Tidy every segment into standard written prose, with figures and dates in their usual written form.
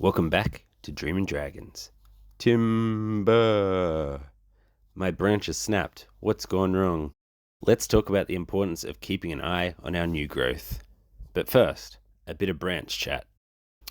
Welcome back to Dreamin' Dragons. Timber! My branch has snapped. What's gone wrong? Let's talk about the importance of keeping an eye on our new growth. But first, a bit of branch chat.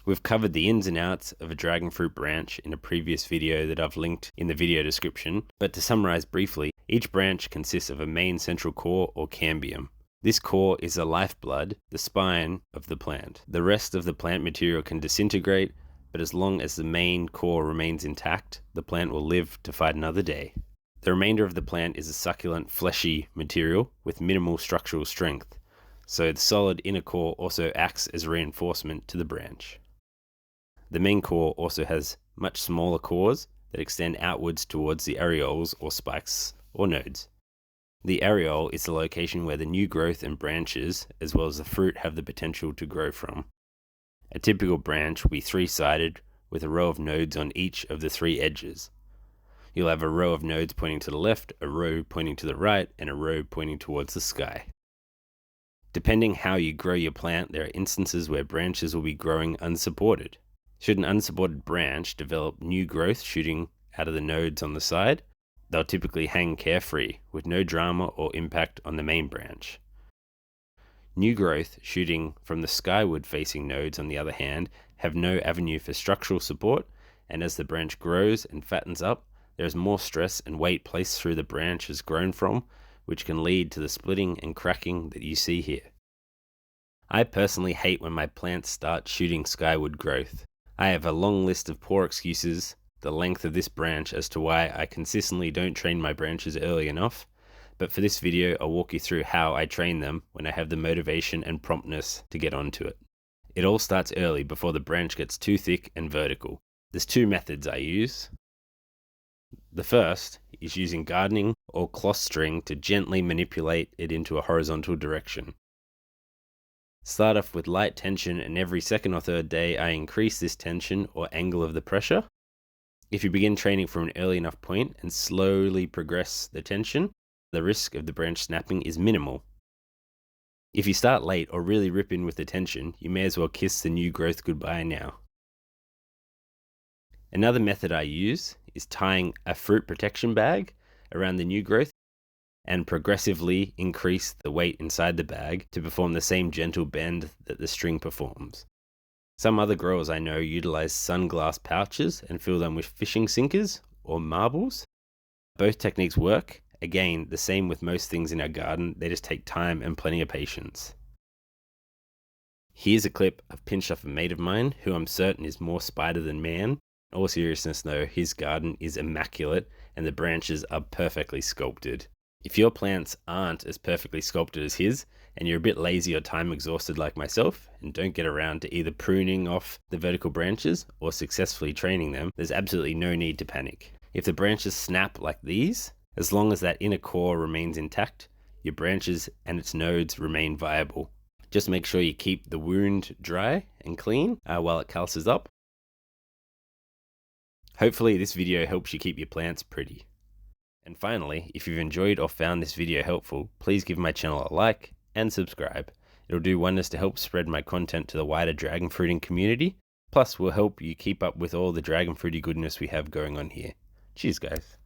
We've covered the ins and outs of a dragon fruit branch in a previous video that I've linked in the video description, but to summarize briefly, each branch consists of a main central core or cambium. This core is the lifeblood, the spine of the plant. The rest of the plant material can disintegrate, but as long as the main core remains intact, the plant will live to fight another day. The remainder of the plant is a succulent, fleshy material with minimal structural strength, so the solid inner core also acts as reinforcement to the branch. The main core also has much smaller cores that extend outwards towards the areoles or spikes or nodes. The areole is the location where the new growth and branches, as well as the fruit, have the potential to grow from. A typical branch will be three-sided with a row of nodes on each of the three edges. You'll have a row of nodes pointing to the left, a row pointing to the right, and a row pointing towards the sky. Depending how you grow your plant, there are instances where branches will be growing unsupported. Should an unsupported branch develop new growth shooting out of the nodes on the side, they'll typically hang carefree with no drama or impact on the main branch. New growth shooting from the skyward facing nodes, on the other hand, have no avenue for structural support, and as the branch grows and fattens up, there is more stress and weight placed through the branch has grown from, which can lead to the splitting and cracking that you see here. I personally hate when my plants start shooting skyward growth. I have a long list of poor excuses, the length of this branch, as to why I consistently don't train my branches early enough, but for this video I'll walk you through how I train them when I have the motivation and promptness to get onto it. It all starts early before the branch gets too thick and vertical. There's two methods I use. The first is using gardening or cloth string to gently manipulate it into a horizontal direction. Start off with light tension, and every second or third day I increase this tension or angle of the pressure. If you begin training from an early enough point and slowly progress the tension, the risk of the branch snapping is minimal. If you start late or really rip in with the tension, you may as well kiss the new growth goodbye now. Another method I use is tying a fruit protection bag around the new growth and progressively increase the weight inside the bag to perform the same gentle bend that the string performs. Some other growers I know utilize sunglass pouches and fill them with fishing sinkers or marbles. Both techniques work. Again, the same with most things in our garden, they just take time and plenty of patience. Here's a clip I've pinched off a mate of mine who I'm certain is more spider than man. In all seriousness though, his garden is immaculate and the branches are perfectly sculpted. If your plants aren't as perfectly sculpted as his, and you're a bit lazy or time exhausted like myself, and don't get around to either pruning off the vertical branches or successfully training them, there's absolutely no need to panic. If the branches snap like these, as long as that inner core remains intact, your branches and its nodes remain viable. Just make sure you keep the wound dry and clean while it calces up. Hopefully this video helps you keep your plants pretty. And finally, if you've enjoyed or found this video helpful, please give my channel a like and subscribe. It'll do wonders to help spread my content to the wider dragon fruiting community, plus will help you keep up with all the dragon fruity goodness we have going on here. Cheers guys.